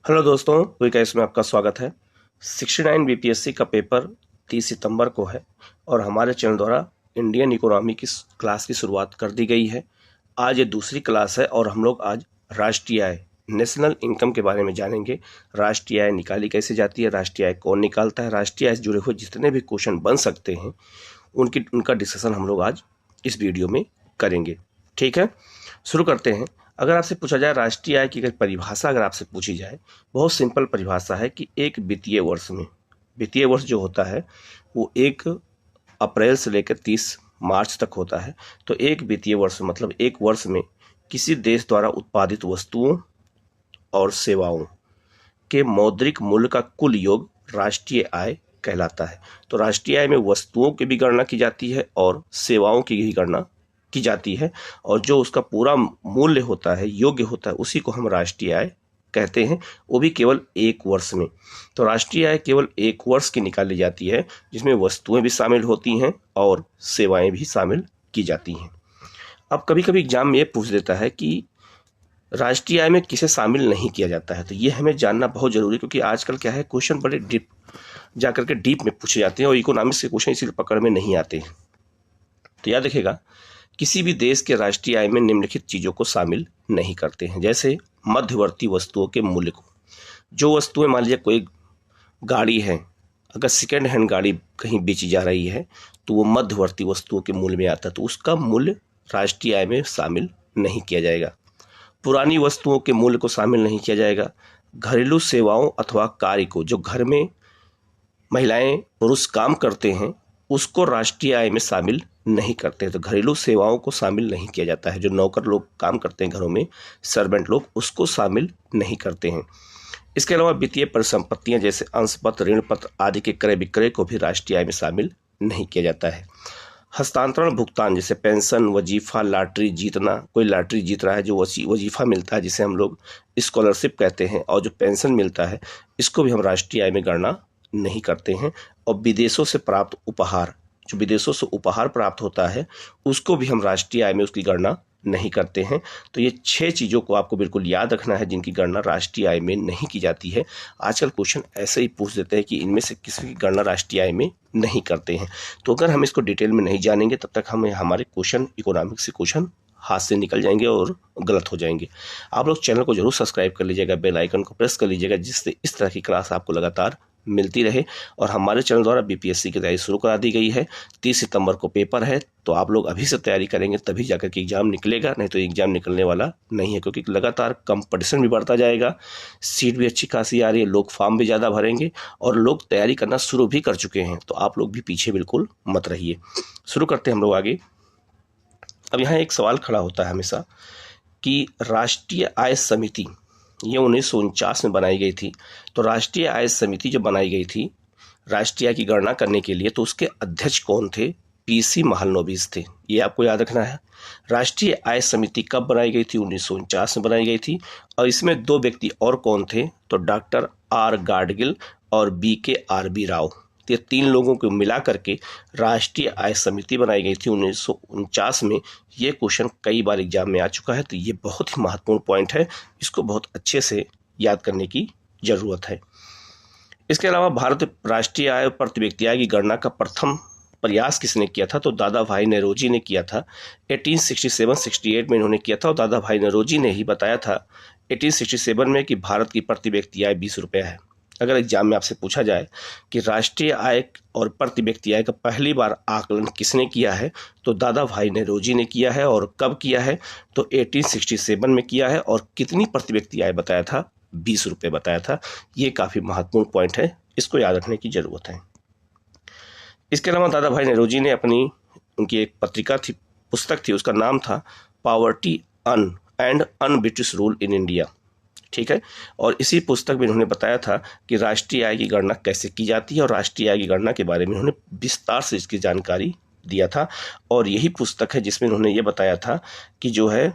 Hello दोस्तों, quick ice में आपका स्वागत है। 69 बीपीएससी का पेपर 30 सितंबर को है और हमारे चैनल द्वारा इंडियन इकोनॉमी की क्लास की शुरुआत कर दी गई है। आज ये दूसरी क्लास है और हम लोग आज राष्ट्रीय आय नेशनल इनकम के बारे में जानेंगे। राष्ट्रीय आय निकाली कैसे जाती है, राष्ट्रीय आय कौन निकालता है, राष्ट्रीय आय से जुड़े हुए जितने भी क्वेश्चन बन सकते हैं उनका डिस्कशन हम लोग आज इस वीडियो में करेंगे। ठीक है, शुरू करते हैं। अगर आपसे पूछा जाए राष्ट्रीय आय की अगर परिभाषा अगर आपसे पूछी जाए, बहुत सिंपल परिभाषा है कि एक वित्तीय वर्ष में, वित्तीय वर्ष जो होता है वो 1 अप्रैल से लेकर 30 मार्च तक होता है। तो एक वित्तीय वर्ष मतलब एक वर्ष में किसी देश द्वारा उत्पादित वस्तुओं और सेवाओं के मौद्रिक मूल्य का कुल योग राष्ट्रीय आय कहलाता है। तो राष्ट्रीय आय में वस्तुओं की भी गणना की जाती है और सेवाओं की भी गणना की जाती है और जो उसका पूरा मूल्य होता है, योग्य होता है, उसी को हम राष्ट्रीय आय कहते हैं, वो भी केवल एक वर्ष में। तो राष्ट्रीय आय केवल एक वर्ष की निकाली जाती है जिसमें वस्तुएं भी शामिल होती हैं और सेवाएं भी शामिल की जाती हैं। अब कभी कभी एग्जाम में ये पूछ देता है कि राष्ट्रीय आय में किसे शामिल नहीं किया जाता है, तो ये हमें जानना बहुत जरूरी, क्योंकि आजकल क्या है क्वेश्चन बड़े डीप जाकर के डीप में पूछे जाते हैं और इकोनॉमिक्स के क्वेश्चन इसीलिए पकड़ में नहीं आते हैं। तो याद रखिएगा, किसी भी देश के राष्ट्रीय आय में निम्नलिखित चीज़ों को शामिल नहीं करते हैं। जैसे मध्यवर्ती वस्तुओं के मूल्य को, जो वस्तुएं मान लीजिए कोई गाड़ी है, अगर सेकेंड हैंड गाड़ी कहीं बेची जा रही है तो वो मध्यवर्ती वस्तुओं के मूल्य में आता है, तो उसका मूल्य राष्ट्रीय आय में शामिल नहीं किया जाएगा। पुरानी वस्तुओं के मूल्य को शामिल नहीं किया जाएगा। घरेलू सेवाओं अथवा कार्य को, जो घर में महिलाएं पुरुष काम करते हैं, उसको राष्ट्रीय आय में शामिल नहीं करते। तो घरेलू सेवाओं को शामिल नहीं किया जाता है। जो नौकर लोग काम करते हैं घरों में, सर्वेंट लोग, उसको शामिल नहीं करते हैं। इसके अलावा वित्तीय परिसंपत्तियां जैसे अंशपत्र, ऋण पत्र आदि के क्रय विक्रय को भी राष्ट्रीय आय में शामिल नहीं किया जाता है। हस्तांतरण भुगतान जैसे पेंशन, वजीफा, लॉटरी जीतना, कोई लॉटरी जीत रहा है, जो वजीफा मिलता है जिसे हम लोग स्कॉलरशिप कहते हैं, और जो पेंशन मिलता है, इसको भी हम राष्ट्रीय आय में गणना नहीं करते हैं। और विदेशों से प्राप्त उपहार, जो विदेशों से उपहार प्राप्त होता है, उसको भी हम राष्ट्रीय आय में उसकी गणना नहीं करते हैं। तो ये 6 चीज़ों को आपको बिल्कुल याद रखना है जिनकी गणना राष्ट्रीय आय में नहीं की जाती है। आजकल क्वेश्चन ऐसे ही पूछ देते हैं कि इनमें से किसी की गणना राष्ट्रीय आय में नहीं करते हैं। तो अगर हम इसको डिटेल में नहीं जानेंगे तब तक हमें हमारे क्वेश्चन, इकोनॉमिक्स के क्वेश्चन हाथ से निकल जाएंगे और गलत हो जाएंगे। आप लोग चैनल को जरूर सब्सक्राइब कर लीजिएगा, बेल आइकन को प्रेस कर लीजिएगा, जिससे इस तरह की क्लास आपको लगातार मिलती रहे। और हमारे चैनल द्वारा बीपीएससी की तैयारी शुरू करा दी गई है। 30 सितंबर को पेपर है, तो आप लोग अभी से तैयारी करेंगे तभी जाकर के एग्जाम निकलेगा, नहीं तो एग्जाम निकलने वाला नहीं है, क्योंकि लगातार कंपटीशन भी बढ़ता जाएगा, सीट भी अच्छी खासी आ रही है, लोग फॉर्म भी ज़्यादा भरेंगे और लोग तैयारी करना शुरू भी कर चुके हैं। तो आप लोग भी पीछे बिल्कुल मत रहिए। शुरू करते हैं हम लोग आगे। अब यहाँ एक सवाल खड़ा होता है हमेशा कि राष्ट्रीय आय समिति, ये 1949 में बनाई गई थी। तो राष्ट्रीय आय समिति जो बनाई गई थी राष्ट्रीय आय की गणना करने के लिए, तो उसके अध्यक्ष कौन थे? पीसी महालनोबिस थे। ये आपको याद रखना है। राष्ट्रीय आय समिति कब बनाई गई थी? 1949 में बनाई गई थी। और इसमें 2 व्यक्ति और कौन थे? तो डॉक्टर आर गाडगिल और BKRB राव। ये 3 लोगों को मिला करके राष्ट्रीय आय समिति बनाई गई थी 1949 में। ये क्वेश्चन कई बार एग्जाम में आ चुका है, तो ये बहुत ही महत्वपूर्ण पॉइंट है, इसको बहुत अच्छे से याद करने की जरूरत है। इसके अलावा भारत राष्ट्रीय आय प्रति व्यक्ति आय की गणना का प्रथम प्रयास किसने किया था? तो दादा भाई नौरोजी ने किया था। 1867-68 में इन्होंने किया था और दादा भाई नौरोजी ने ही बताया था 1867 में कि भारत की प्रति व्यक्ति आय 20 रुपये है। अगर एग्जाम में आपसे पूछा जाए कि राष्ट्रीय आय और प्रति व्यक्ति आय का पहली बार आकलन किसने किया है, तो दादा भाई नौरोजी ने किया है। और कब किया है? तो 1867 में किया है। और कितनी प्रति व्यक्ति आय बताया था? 20 रुपये बताया था। ये काफ़ी महत्वपूर्ण पॉइंट है, इसको याद रखने की ज़रूरत है। इसके अलावा दादा भाई नौरोजी ने उनकी एक पत्रिका थी, पुस्तक थी, उसका नाम था poverty and un British rule in India. ठीक है, और इसी पुस्तक में उन्होंने बताया था कि राष्ट्रीय आय की गणना कैसे की जाती है और राष्ट्रीय आय की गणना के बारे में उन्होंने विस्तार से इसकी जानकारी दिया था। और यही पुस्तक है जिसमें उन्होंने ये बताया था कि जो है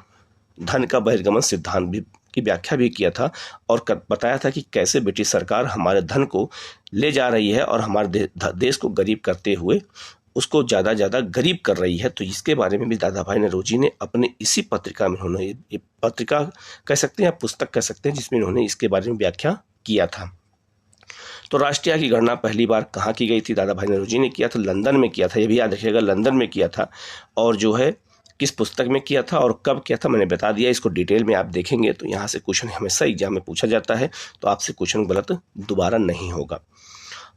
धन का बहिर्गमन सिद्धांत भी की व्याख्या भी किया था और बताया था कि कैसे ब्रिटिश सरकार हमारे धन को ले जा रही है और हमारे देश को गरीब करते हुए उसको ज़्यादा गरीब कर रही है। तो इसके बारे में भी दादा भाई नौरोजी ने अपने इसी पत्रिका में उन्होंने, ये पत्रिका कह सकते हैं या पुस्तक कह सकते हैं, जिसमें उन्होंने इसके बारे में व्याख्या किया था। तो राष्ट्रीय आय की गणना पहली बार कहाँ की गई थी? दादा भाई नौरोजी ने किया था, लंदन में किया था। ये भी याद रखिएगा, लंदन में किया था। और जो है किस पुस्तक में किया था और कब किया था मैंने बता दिया। इसको डिटेल में आप देखेंगे तो यहाँ से क्वेश्चन हमेशा एग्जाम में पूछा जाता है, तो आपसे क्वेश्चन गलत दोबारा नहीं होगा।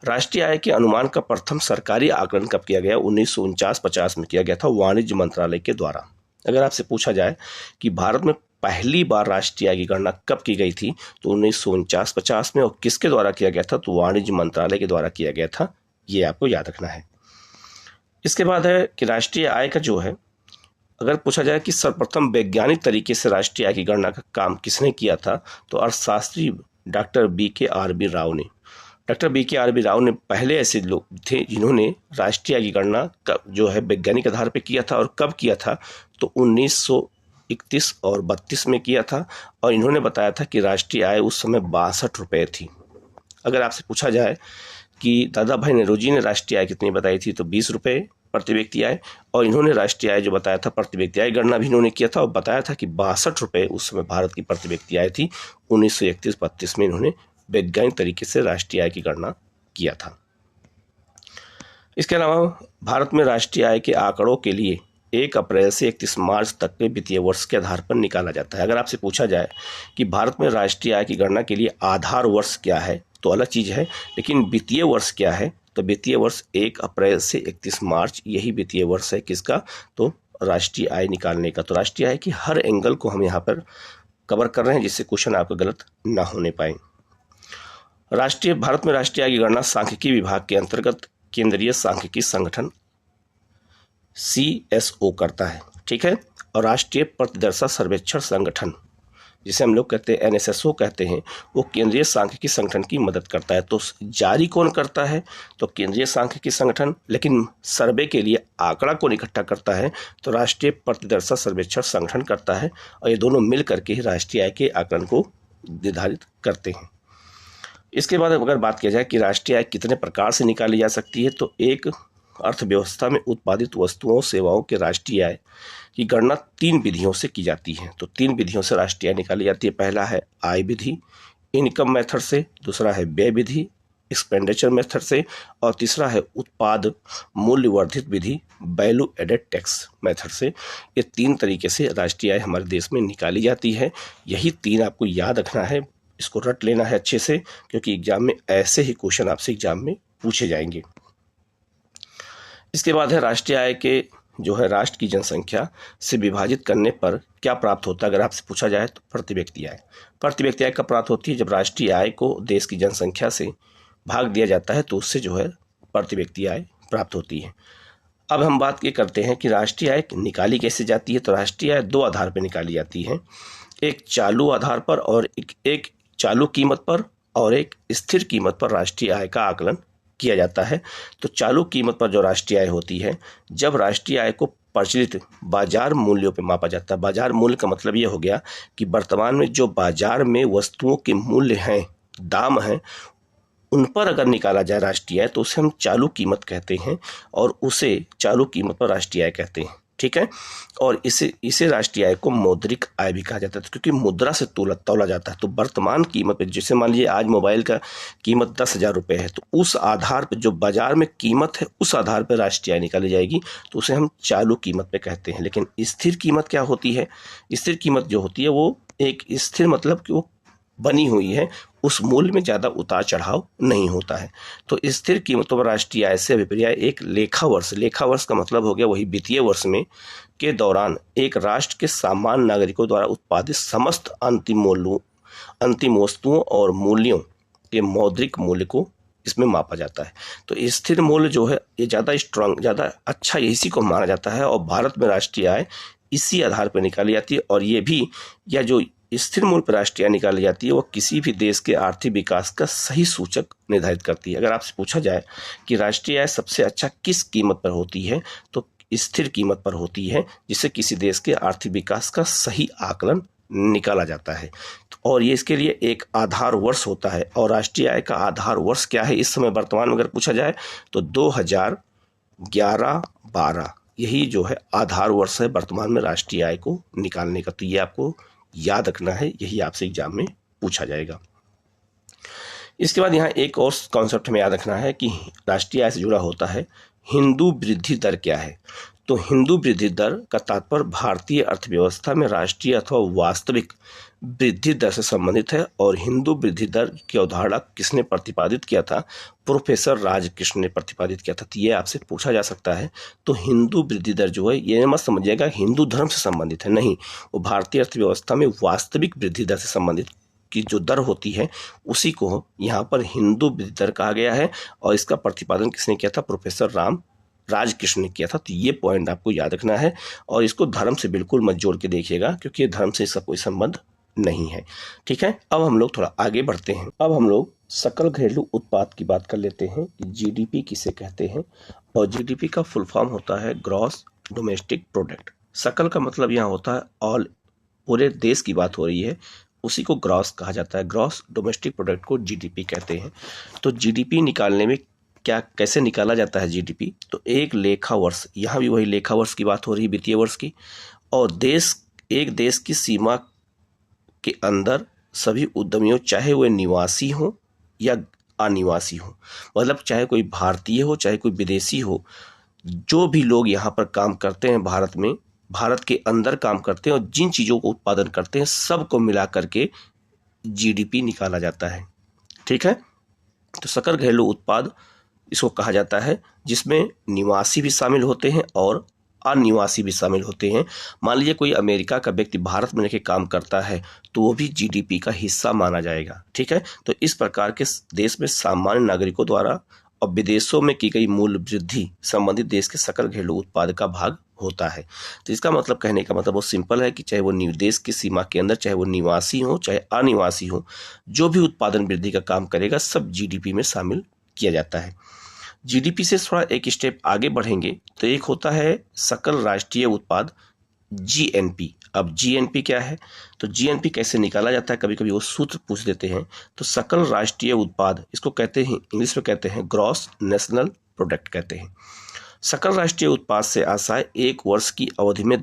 राष्ट्रीय आय के अनुमान का प्रथम सरकारी आकलन कब किया गया? 1949-50 में किया गया था, वाणिज्य मंत्रालय के द्वारा। अगर आपसे पूछा जाए कि भारत में पहली बार राष्ट्रीय आय की गणना कब की गई थी, तो 1949-50 में, और किसके द्वारा किया गया था? तो वाणिज्य मंत्रालय के द्वारा किया गया था। ये आपको याद रखना है। इसके बाद है कि राष्ट्रीय आय का जो है, अगर पूछा जाए कि सर्वप्रथम वैज्ञानिक तरीके से राष्ट्रीय आय की गणना का काम किसने किया था, तो अर्थशास्त्री डॉक्टर BKRB राव ने। डॉक्टर BKRB राव ने पहले ऐसे लोग थे जिन्होंने राष्ट्रीय आय की गणना जो है वैज्ञानिक आधार पर किया था। और कब किया था? तो 1931 और 32 में किया था। और इन्होंने बताया था कि राष्ट्रीय आय उस समय 62 रुपये थी। अगर आपसे पूछा जाए कि दादा भाई नौरोजी ने राष्ट्रीय आय कितनी बताई थी, तो 20 रुपये प्रति व्यक्ति आय। और इन्होंने राष्ट्रीय आय जो बताया था प्रति व्यक्ति आय गणना भी इन्होंने किया था और बताया था कि 62 रुपये उस समय भारत की प्रति व्यक्ति आय थी। 1931-32 में इन्होंने वैज्ञानिक तरीके से राष्ट्रीय आय की गणना किया था। इसके अलावा भारत में राष्ट्रीय आय के आंकड़ों के लिए 1 अप्रैल से 31 मार्च तक के वित्तीय वर्ष के आधार पर निकाला जाता है। अगर आपसे पूछा जाए कि भारत में राष्ट्रीय आय की गणना के लिए आधार वर्ष क्या है, तो अलग चीज़ है, लेकिन वित्तीय वर्ष क्या है? तो वित्तीय वर्ष 1 अप्रैल से 31 मार्च, यही वित्तीय वर्ष है किसका? तो राष्ट्रीय आय निकालने का। तो राष्ट्रीय आय की हर एंगल को हम यहाँ पर कवर कर रहे हैं, जिससे क्वेश्चन आपका गलत ना होने पाए। भारत में राष्ट्रीय आय की गणना सांख्यिकी विभाग के अंतर्गत केंद्रीय सांख्यिकी संगठन CSO करता है, ठीक है। और राष्ट्रीय प्रतिदर्शा सर्वेक्षण संगठन, जिसे हम लोग कहते हैं NSSO कहते हैं, वो केंद्रीय सांख्यिकी संगठन की मदद करता है। तो जारी कौन करता है? तो केंद्रीय सांख्यिकी संगठन। लेकिन सर्वे के लिए आंकड़ा कौन इकट्ठा करता है? तो राष्ट्रीय प्रतिदर्शा सर्वेक्षण संगठन करता है। और ये दोनों मिल करके ही राष्ट्रीय आय के आकलन को निर्धारित करते हैं। इसके बाद अगर बात किया जाए कि राष्ट्रीय आय कितने प्रकार से निकाली जा सकती है, तो एक अर्थव्यवस्था में उत्पादित वस्तुओं सेवाओं के राष्ट्रीय आय की गणना 3 विधियों से की जाती है। तो 3 विधियों से राष्ट्रीय आय निकाली जाती है। पहला है आय विधि, इनकम मेथड से, दूसरा है व्यय विधि, एक्सपेंडिचर मेथड से, और तीसरा है उत्पाद मूल्य वर्धित विधि, वैल्यू एडेड टैक्स मेथड से। ये 3 तरीके से राष्ट्रीय आय हमारे देश में निकाली जाती है। यही 3 आपको याद रखना है, इसको रट लेना है अच्छे से, क्योंकि एग्जाम में ऐसे ही क्वेश्चन आपसे एग्जाम में पूछे जाएंगे। इसके बाद है राष्ट्रीय आय के जो है राष्ट्र की जनसंख्या से विभाजित करने पर क्या प्राप्त होता है? अगर आपसे पूछा जाए तो प्रति व्यक्ति आय। प्रति व्यक्ति आय कब प्राप्त होती है? जब राष्ट्रीय आय को देश की जनसंख्या से भाग दिया जाता है, तो उससे जो है प्रति व्यक्ति आय प्राप्त होती है। अब हम बात ये करते हैं कि राष्ट्रीय आय निकाली कैसे जाती है। तो राष्ट्रीय आय 2 आधार पर निकाली जाती है, एक चालू आधार पर और एक चालू कीमत पर, और एक स्थिर कीमत पर राष्ट्रीय आय का आकलन किया जाता है। तो चालू कीमत पर जो राष्ट्रीय आय होती है, जब राष्ट्रीय आय को प्रचलित बाजार मूल्यों पर मापा जाता है। बाजार मूल्य का मतलब ये हो गया कि वर्तमान में जो बाजार में वस्तुओं के मूल्य हैं, दाम हैं, उन पर अगर निकाला जाए राष्ट्रीय आय, तो उसे हम चालू कीमत कहते हैं, और उसे चालू कीमत पर राष्ट्रीय आय कहते हैं, ठीक है। और इसे राष्ट्रीय आय को मौद्रिक आय भी कहा जाता है, क्योंकि मुद्रा से तौला जाता है। तो वर्तमान कीमत पे, जैसे मान लीजिए आज मोबाइल का कीमत 10,000 रुपये है, तो उस आधार पर जो बाजार में कीमत है, उस आधार पर राष्ट्रीय आय निकाली जाएगी, तो उसे हम चालू कीमत पे कहते हैं। लेकिन स्थिर कीमत क्या होती है? स्थिर कीमत जो होती है वो एक स्थिर मतलब कि वो बनी हुई है, उस मूल्य में ज़्यादा उतार चढ़ाव नहीं होता है। तो स्थिर कीमतों पर राष्ट्रीय आय से अभिप्राय एक लेखा वर्ष का मतलब हो गया वही वित्तीय वर्ष में के दौरान एक राष्ट्र के सामान्य नागरिकों द्वारा उत्पादित समस्त अंतिम वस्तुओं और मूल्यों के मौद्रिक मूल्य को इसमें मापा जाता है। तो स्थिर मूल्य जो है ये ज़्यादा स्ट्रांग, ज़्यादा अच्छा इसी को माना जाता है, और भारत में राष्ट्रीय आय इसी आधार पर निकाली जाती है। और ये भी या जो स्थिर मूल्य पर राष्ट्रीय आय निकाली जाती है, वो किसी भी देश के आर्थिक विकास का सही सूचक निर्धारित करती है। अगर आपसे पूछा जाए कि राष्ट्रीय आय सबसे अच्छा किस कीमत पर होती है, तो स्थिर कीमत पर होती है, जिससे किसी देश के आर्थिक विकास का सही आकलन निकाला जाता है। और ये इसके लिए एक आधार वर्ष होता है। और राष्ट्रीय आय का आधार वर्ष क्या है इस समय वर्तमान में अगर पूछा जाए, तो 11-12 यही जो है आधार वर्ष है वर्तमान में राष्ट्रीय आय को निकालने का। तो ये आपको याद रखना है, यही आपसे एग्जाम में पूछा जाएगा। इसके बाद यहाँ एक और कॉन्सेप्ट हमें याद रखना है कि राष्ट्रीय आय से जुड़ा होता है हिंदू वृद्धि दर क्या है। तो हिंदू वृद्धि दर का तात्पर्य भारतीय अर्थव्यवस्था में राष्ट्रीय अथवा वास्तविक वृद्धि दर से संबंधित है। और हिंदू वृद्धि दर की अवधारणा किसने प्रतिपादित किया था? प्रोफेसर राजकृष्ण ने प्रतिपादित किया था। तो ये आपसे पूछा जा सकता है। तो हिंदू वृद्धि दर जो है ये मत समझिएगा हिंदू धर्म से संबंधित है, नहीं, वो भारतीय अर्थव्यवस्था में वास्तविक वृद्धि दर से संबंधित की जो दर होती है उसी को यहाँ पर हिंदू वृद्धि दर कहा गया है। और इसका प्रतिपादन किसने किया था? प्रोफेसर राजकृष्ण ने किया था। तो ये पॉइंट आपको याद रखना है और इसको धर्म से बिल्कुल मत जोड़ के देखिएगा, क्योंकि ये धर्म से इसका कोई संबंध नहीं है। ठीक है, अब हम लोग थोड़ा आगे बढ़ते हैं। अब हम लोग सकल घरेलू उत्पाद की बात कर लेते हैं कि जीडीपी किसे कहते हैं। और जीडीपी का फुल फॉर्म होता है ग्रॉस डोमेस्टिक प्रोडक्ट। सकल का मतलब यहाँ होता है ऑल, पूरे देश की बात हो रही है, उसी को ग्रॉस कहा जाता है। ग्रॉस डोमेस्टिक प्रोडक्ट को जीडीपी कहते हैं। तो जीडीपी निकालने में क्या कैसे निकाला जाता है जीडीपी? तो एक लेखा वर्ष, यहाँ भी वही लेखा वर्ष की बात हो रही है, वित्तीय वर्ष की, और एक देश की सीमा के अंदर सभी उद्यमियों, चाहे वे निवासी हो या अनिवासी हो, मतलब चाहे कोई भारतीय हो चाहे कोई विदेशी हो, जो भी लोग यहाँ पर काम करते हैं भारत में, भारत के अंदर काम करते हैं और जिन चीज़ों को उत्पादन करते हैं सबको मिला करके जीडीपी निकाला जाता है। ठीक है, तो सकल घरेलू उत्पाद इसको कहा जाता है, जिसमें निवासी भी शामिल होते हैं और अनिवासी भी शामिल होते हैं। मान लीजिए कोई अमेरिका का व्यक्ति भारत में रहकर काम करता है तो वो भी जीडीपी का हिस्सा माना जाएगा। ठीक है, तो इस प्रकार के देश में सामान्य नागरिकों द्वारा और विदेशों में की गई मूल्य वृद्धि संबंधित देश के सकल घरेलू उत्पाद का भाग होता है। तो इसका मतलब, कहने का मतलब बहुत सिंपल है कि चाहे वो देश की सीमा के अंदर, चाहे वो निवासी हो चाहे अनिवासी हो, जो भी उत्पादन वृद्धि का काम करेगा सब जीडीपी में शामिल किया जाता है। जीडीपी से थोड़ा एक स्टेप आगे बढ़ेंगे तो एक होता है सकल राष्ट्रीय उत्पाद, जीएनपी। अब जीएनपी क्या है? तो जीएनपी कैसे निकाला जाता है, कभी कभी वो सूत्र पूछ देते हैं। तो सकल राष्ट्रीय उत्पाद, इसको कहते हैं इंग्लिश में कहते हैं ग्रॉस नेशनल प्रोडक्ट कहते हैं। सकल राष्ट्रीय उत्पाद से आशय एक वर्ष की अवधि में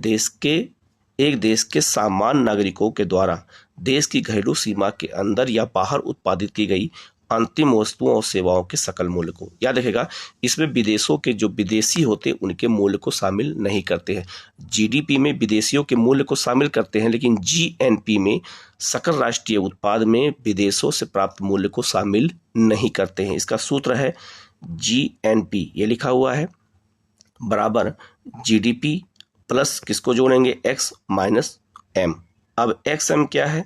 एक देश के सामान्य नागरिकों के द्वारा देश की घरेलू सीमा के अंदर या बाहर उत्पादित की गई अंतिम वस्तुओं और सेवाओं के सकल मूल्य को। याद रखेगा, इसमें विदेशों के जो विदेशी होते हैं उनके मूल्य को शामिल नहीं करते हैं। जीडीपी में विदेशियों के मूल्य को शामिल करते हैं, लेकिन जीएनपी में सकल राष्ट्रीय उत्पाद में विदेशों से प्राप्त मूल्य को शामिल नहीं करते हैं। इसका सूत्र है जीएनपी, ये लिखा हुआ है, बराबर जीडीपी प्लस किसको जोड़ेंगे? X minus M. अब एक्स एम क्या है?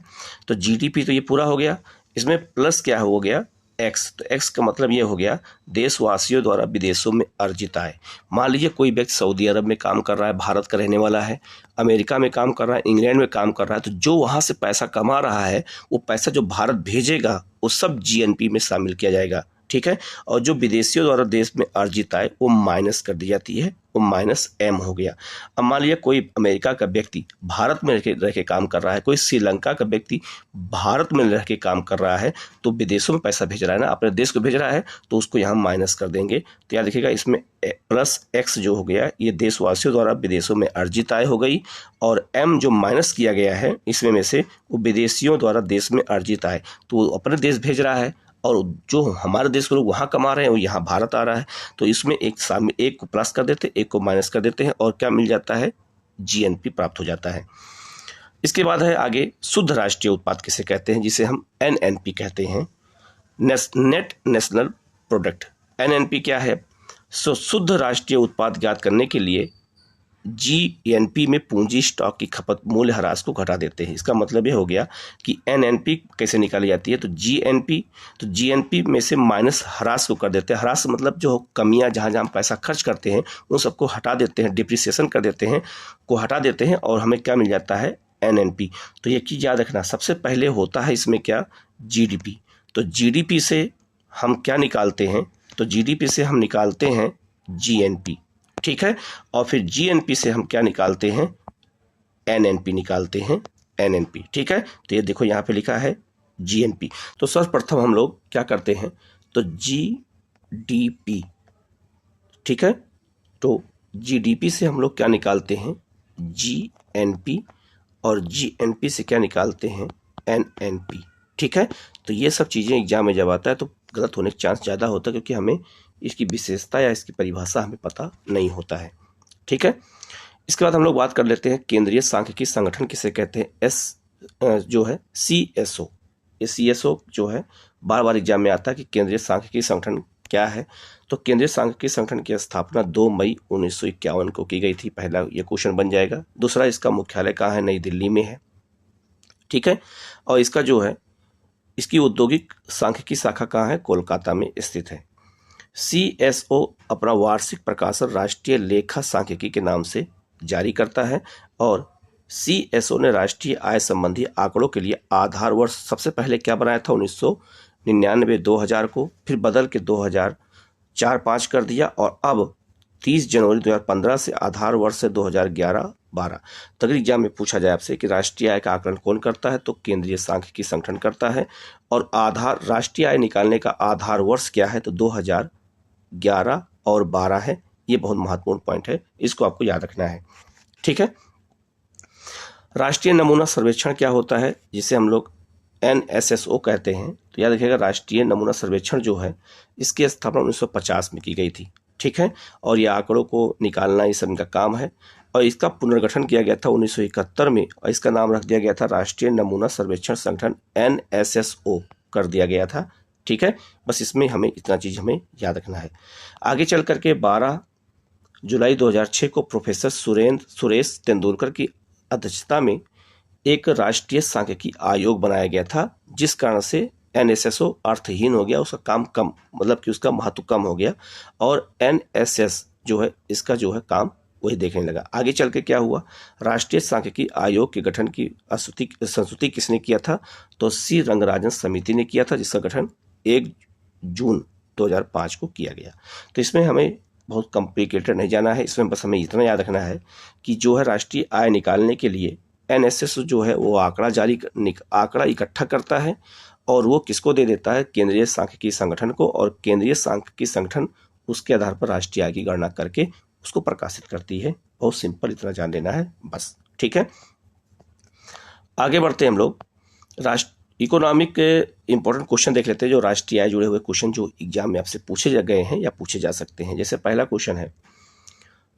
तो जीडीपी तो ये पूरा हो गया, इसमें प्लस क्या हो गया? एक्स। तो एक्स का मतलब ये हो गया देशवासियों द्वारा विदेशों में अर्जित आय। मान लीजिए कोई व्यक्ति सऊदी अरब में काम कर रहा है, भारत का रहने वाला है, अमेरिका में काम कर रहा है, इंग्लैंड में काम कर रहा है, तो जो वहाँ से पैसा कमा रहा है वो पैसा जो भारत भेजेगा वो सब जीएनपी में शामिल किया जाएगा। ठीक है, और जो विदेशियों द्वारा देश में अर्जित आय वो माइनस कर दी जाती है, वो माइनस एम हो गया। अब मान लिया कोई अमेरिका का व्यक्ति भारत में रह के काम कर रहा है, कोई श्रीलंका का व्यक्ति भारत में रह के काम कर रहा है, तो विदेशों में पैसा भेज रहा है ना, अपने देश को भेज रहा है, तो उसको यहाँ माइनस कर देंगे। तो याद रखिएगा, इसमें प्लस एक्स जो हो गया ये देशवासियों द्वारा विदेशों में अर्जित आय हो गई, और एम जो माइनस किया गया है इसमें में से वो विदेशियों द्वारा देश में अर्जित आय, तो वो अपने देश भेज रहा है, और जो हमारे देश के लोग वहाँ कमा रहे हैं वो यहाँ भारत आ रहा है। तो इसमें एक को प्लस कर देते हैं, एक को माइनस कर देते हैं, और क्या मिल जाता है? जीएनपी प्राप्त हो जाता है। इसके बाद है आगे शुद्ध राष्ट्रीय उत्पाद किसे कहते हैं, जिसे हम एनएनपी कहते हैं, नेट नेशनल प्रोडक्ट। एनएनपी क्या है? शुद्ध राष्ट्रीय उत्पाद ज्ञात करने के लिए जीएनपी में पूंजी स्टॉक की खपत मूल्य ह्रास को घटा देते हैं। इसका मतलब ये हो गया कि एनएनपी कैसे निकाली जाती है? तो जीएनपी में से माइनस ह्रास को कर देते हैं। ह्रास मतलब जो कमियां जहां जहां पैसा खर्च करते हैं उन सबको हटा देते हैं, डिप्रिसिएशन कर देते हैं, को हटा देते हैं, और हमें क्या मिल जाता है? एनएनपी। तो ये चीज़ याद रखना, सबसे पहले होता है इसमें क्या? जीडीपी। तो जीडीपी से हम क्या निकालते हैं? तो जीडीपी से हम निकालते हैं जीएनपी। ठीक है, और फिर जीएनपी से हम क्या निकालते हैं? एनएनपी निकालते हैं, एनएनपी। ठीक है, तो ये देखो यहाँ पे लिखा है जीएनपी। तो सर्वप्रथम हम लोग क्या करते हैं? तो जीडीपी, ठीक है, तो जीडीपी से हम लोग क्या निकालते हैं, जीएनपी, और जीएनपी से क्या निकालते हैं, एनएनपी। ठीक है, तो ये सब चीज़ें एग्जाम में जब आता है तो गलत होने का चांस ज़्यादा होता है, क्योंकि हमें इसकी विशेषता या इसकी परिभाषा हमें पता नहीं होता है। ठीक है, इसके बाद हम लोग बात कर लेते हैं केंद्रीय सांख्यिकी संगठन किसे कहते हैं, जो है CSO। ये CSO जो है बार बार एग्जाम में आता है कि केंद्रीय सांख्यिकी संगठन क्या है। तो केंद्रीय सांख्यिकी संगठन की स्थापना 2 मई 1951 को की गई थी। पहला ये क्वेश्चन बन जाएगा। दूसरा, इसका मुख्यालय कहाँ है, नई दिल्ली में है। ठीक है, और इसका जो है इसकी औद्योगिक सांख्यिकी शाखा कहाँ है, कोलकाता में स्थित है। CSO अपना वार्षिक प्रकाशन राष्ट्रीय लेखा सांख्यिकी के नाम से जारी करता है, और CSO ने राष्ट्रीय आय संबंधी आंकड़ों के लिए आधार वर्ष सबसे पहले क्या बनाया था, 1999 2000 को, फिर बदल के 2004-5 कर दिया, और अब 30 जनवरी 2015 से आधार वर्ष से 2011-12 तक एग्जाम में पूछा जाए आपसे कि राष्ट्रीय आय का आकलन कौन करता है, तो केंद्रीय सांख्यिकी संगठन करता है। और आधार राष्ट्रीय आय निकालने का आधार वर्ष क्या है, तो 2011 और 12 है। ये बहुत महत्वपूर्ण पॉइंट है, इसको आपको याद रखना है। ठीक है, राष्ट्रीय नमूना सर्वेक्षण क्या होता है, जिसे हम लोग NSSO कहते हैं। तो याद रखिएगा, राष्ट्रीय नमूना सर्वेक्षण जो है इसकी स्थापना 1950 में की गई थी। ठीक है, और ये आंकड़ों को निकालना ये सब इनका काम है, और इसका पुनर्गठन किया गया था 1971 में, और इसका नाम रख दिया गया था राष्ट्रीय नमूना सर्वेक्षण संगठन, NSSO कर दिया गया था। ठीक है, बस इसमें हमें इतना चीज़ हमें याद रखना है। आगे चल करके 12 जुलाई 2006 को प्रोफेसर सुरेश तेंदुलकर की अध्यक्षता में एक राष्ट्रीय सांख्यिकी आयोग बनाया गया था, जिस कारण से NSSO अर्थहीन हो गया, उसका काम कम, मतलब कि उसका महत्व कम हो गया, और NSS जो है इसका जो है काम वही देखने लगा। आगे चल के क्या हुआ, राष्ट्रीय सांख्यिकी आयोग के गठन की संस्तुति किसने किया था, तो C रंगराजन समिति ने किया था, जिसका गठन 1 जून 2005 को किया गया। तो इसमें हमें बहुत कॉम्प्लिकेटेड नहीं जाना है, इसमें बस हमें इतना याद रखना है कि जो है राष्ट्रीय आय निकालने के लिए NSS जो है वो आंकड़ा इकट्ठा करता है, और वो किसको दे देता है, केंद्रीय सांख्यिकी संगठन को, और केंद्रीय सांख्यिकी संगठन उसके आधार पर राष्ट्रीय आय की गणना करके उसको प्रकाशित करती है। बहुत सिंपल, इतना जान लेना है बस। ठीक है, आगे बढ़ते हैं हम लोग। इकोनॉमिक के इंपॉर्टेंट क्वेश्चन देख लेते हैं, जो राष्ट्रीय आय जुड़े हुए क्वेश्चन जो एग्जाम में आपसे पूछे गए हैं या पूछे जा सकते हैं। जैसे पहला क्वेश्चन है,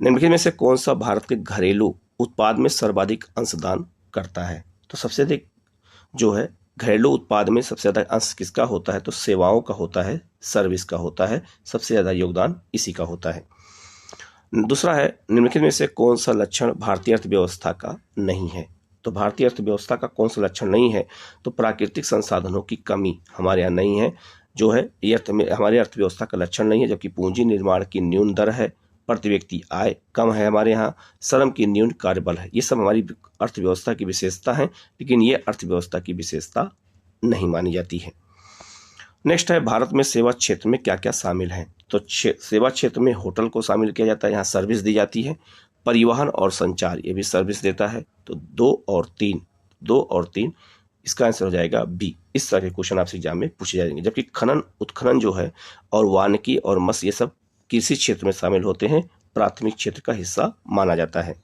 निम्नलिखित में से कौन सा भारत के घरेलू उत्पाद में सर्वाधिक अंशदान करता है। तो सबसे अधिक जो है घरेलू उत्पाद में सबसे ज़्यादा अंश किसका होता है, तो सेवाओं का होता है, सर्विस का होता है, सबसे ज़्यादा योगदान इसी का होता है। दूसरा है, निम्नलिखित में से कौन सा लक्षण भारतीय अर्थव्यवस्था का नहीं है। तो भारतीय अर्थव्यवस्था का कौन सा लक्षण नहीं है, तो प्राकृतिक संसाधनों की कमी हमारे यहाँ नहीं है, जो है ये हमारे अर्थव्यवस्था का लक्षण नहीं है। जबकि पूंजी निर्माण की न्यून दर है, प्रति व्यक्ति आय कम है हमारे यहाँ, श्रम की न्यून कार्यबल है। ये सब हमारी अर्थव्यवस्था की विशेषता है, लेकिन ये अर्थव्यवस्था की विशेषता नहीं मानी जाती है। नेक्स्ट है, भारत में सेवा क्षेत्र में क्या क्या शामिल है। तो सेवा क्षेत्र में होटल को शामिल किया जाता है, यहाँ सर्विस दी जाती है। परिवहन और संचार, ये भी सर्विस देता है। तो 2 और 3 इसका आंसर हो जाएगा बी। इस तरह के क्वेश्चन आपसे एग्जाम में पूछे जाएंगे। जबकि खनन उत्खनन जो है और वानिकी और मत्स्य, ये सब कृषि क्षेत्र में शामिल होते हैं, प्राथमिक क्षेत्र का हिस्सा माना जाता है।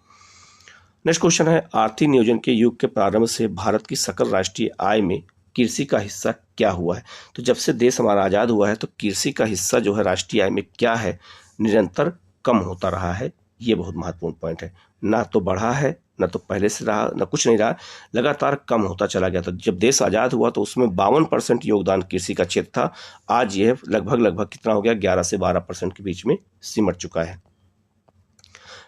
नेक्स्ट क्वेश्चन है, आर्थिक नियोजन के युग के प्रारंभ से भारत की सकल राष्ट्रीय आय में कृषि का हिस्सा क्या हुआ है। तो जब से देश हमारा आज़ाद हुआ है तो कृषि का हिस्सा जो है राष्ट्रीय आय में क्या है, निरंतर कम होता रहा है। ये बहुत महत्वपूर्ण पॉइंट है, ना तो बढ़ा है, ना तो पहले से रहा, ना कुछ नहीं रहा, लगातार कम होता चला गया था। जब देश आज़ाद हुआ तो उसमें 52% योगदान कृषि का क्षेत्र था। आज यह लगभग कितना हो गया, 11 से 12% के बीच में सिमट चुका है।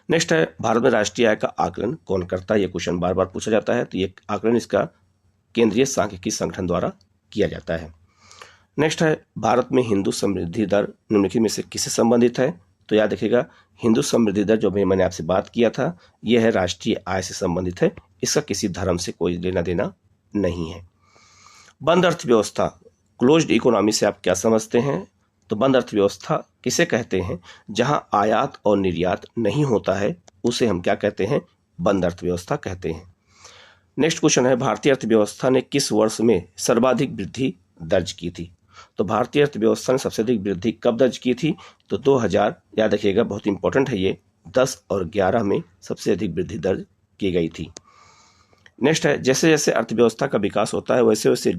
नेक्स्ट है, भारत में राष्ट्रीय आय का आकलन कौन करता है। ये क्वेश्चन बार बार पूछा जाता है। तो ये आकलन इसका केंद्रीय सांख्यिकी संगठन द्वारा किया जाता है। नेक्स्ट है, भारत में हिंदू समृद्धि दर निम्नलिखित में से किससे संबंधित है। तो याद रखिएगा, हिंदू समृद्धि दर जो मैंने आपसे बात किया था, यह है राष्ट्रीय आय से संबंधित है। इसका किसी धर्म से कोई लेना देना नहीं है। बंद अर्थव्यवस्था, क्लोज्ड इकोनॉमी से आप क्या समझते हैं। तो बंद अर्थव्यवस्था किसे कहते हैं, जहां आयात और निर्यात नहीं होता है, उसे हम क्या कहते हैं, बंद अर्थव्यवस्था कहते हैं। नेक्स्ट क्वेश्चन है, भारतीय अर्थव्यवस्था ने किस वर्ष में सर्वाधिक वृद्धि दर्ज की थी। तो भारतीय अर्थव्यवस्था ने सबसे अधिक वृद्धि कब दर्ज की थी। तो 2000, याद रखिएगा बहुत इंपॉर्टेंट है ये, 10 और 11 में सबसे अधिक वृद्धि दर्ज की गई थी। नेक्स्ट है, जैसे जैसे अर्थव्यवस्था का विकास होता है वैसे वैसे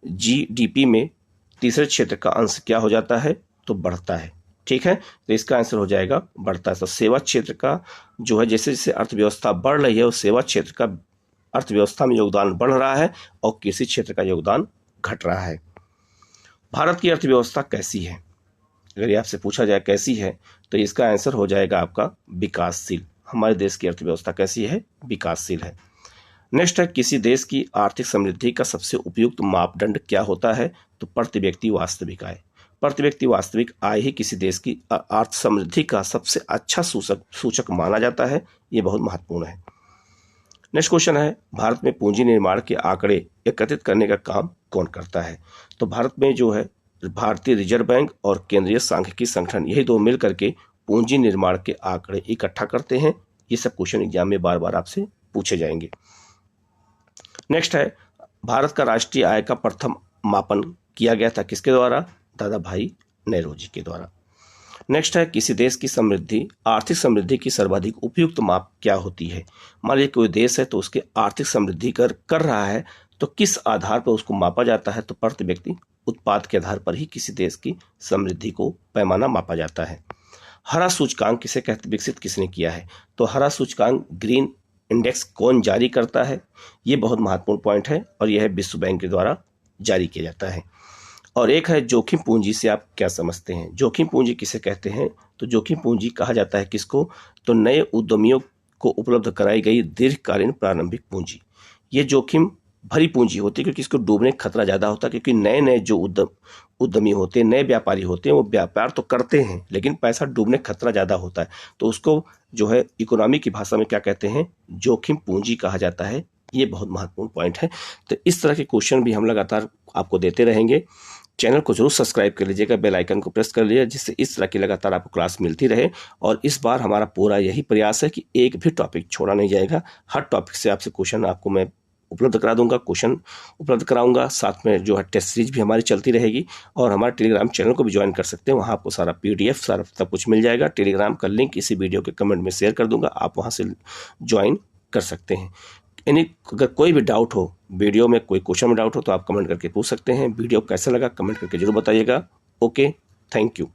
जीडीपी में तीसरे क्षेत्र का अंश क्या हो जाता है, तो बढ़ता है। ठीक है, तो इसका आंसर हो जाएगा बढ़ता है। तो सेवा क्षेत्र का जो है, जैसे जैसे अर्थव्यवस्था बढ़ रही है वो सेवा क्षेत्र का अर्थव्यवस्था में योगदान बढ़ रहा है और कृषि क्षेत्र का योगदान घट रहा है। भारत की अर्थव्यवस्था कैसी है, अगर ये आपसे पूछा जाए कैसी है, तो इसका आंसर हो जाएगा आपका विकासशील। हमारे देश की अर्थव्यवस्था कैसी है, विकासशील है। नेक्स्ट है, किसी देश की आर्थिक समृद्धि का सबसे उपयुक्त मापदंड क्या होता है, तो प्रति व्यक्ति वास्तविक आय। प्रति व्यक्ति वास्तविक आय ही किसी देश की आर्थिक समृद्धि का सबसे अच्छा सूचक माना जाता है। ये बहुत महत्वपूर्ण है। नेक्स्ट क्वेश्चन है, भारत में पूंजी निर्माण के आंकड़े एकत्रित करने का काम कौन करता है, तो भारत में जो है भारतीय रिजर्व बैंक और केंद्रीय सांख्यिकी संगठन, यही दो मिल करके पूंजी निर्माण के आंकड़े इकट्ठा करते हैं। ये सब क्वेश्चन एग्जाम में बार बार आपसे पूछे जाएंगे। नेक्स्ट है, भारत का राष्ट्रीय आय का प्रथम मापन किया गया था किसके द्वारा, दादा भाई नेहरू के द्वारा। नेक्स्ट है, किसी देश की समृद्धि आर्थिक समृद्धि की सर्वाधिक उपयुक्त माप क्या होती है। मान लीजिए कोई देश है तो उसके आर्थिक समृद्धि कर रहा है, तो किस आधार पर उसको मापा जाता है, तो प्रति व्यक्ति उत्पाद के आधार पर ही किसी देश की समृद्धि को पैमाना मापा जाता है। हरा सूचकांक किसे कहते, विकसित किसने किया है, तो हरा सूचकांक ग्रीन इंडेक्स कौन जारी करता है, ये बहुत महत्वपूर्ण पॉइंट है और यह विश्व बैंक के द्वारा जारी किया जाता है। और एक है, जोखिम पूंजी से आप क्या समझते हैं। जोखिम पूंजी किसे कहते हैं, तो जोखिम पूंजी कहा जाता है किसको, तो नए उद्यमियों को उपलब्ध कराई गई दीर्घकालीन प्रारंभिक पूंजी। ये जोखिम भरी पूंजी होती है क्योंकि इसको डूबने का खतरा ज़्यादा होता है, क्योंकि नए नए जो उद्यमी होते हैं, नए व्यापारी होते हैं, वो व्यापार तो करते हैं लेकिन पैसा डूबने का खतरा ज़्यादा होता है, तो उसको जो है इकोनॉमी की भाषा में क्या कहते हैं, जोखिम पूंजी कहा जाता है। ये बहुत महत्वपूर्ण पॉइंट है। तो इस तरह के क्वेश्चन भी हम लगातार आपको देते रहेंगे। चैनल को जरूर सब्सक्राइब कर लीजिएगा, बेल आइकन को प्रेस कर लीजिएगा, जिससे इस तरह की लगातार आपको क्लास मिलती रहे। और इस बार हमारा पूरा यही प्रयास है कि एक भी टॉपिक छोड़ा नहीं जाएगा। हर टॉपिक से आपसे क्वेश्चन आपको मैं उपलब्ध करा दूंगा, क्वेश्चन उपलब्ध कराऊंगा। साथ में जो है टेस्ट सीरीज भी हमारी चलती रहेगी। और हमारे टेलीग्राम चैनल को भी ज्वाइन कर सकते हैं, वहाँ आपको सारा PDF सारा सब कुछ मिल जाएगा। टेलीग्राम का लिंक इसी वीडियो के कमेंट में शेयर कर दूंगा, आप वहाँ से ज्वाइन कर सकते हैं। यानी अगर कोई भी डाउट हो, वीडियो में कोई क्वेश्चन में डाउट हो, तो आप कमेंट करके पूछ सकते हैं। वीडियो कैसा लगा कमेंट करके जरूर बताइएगा। Okay, thank you.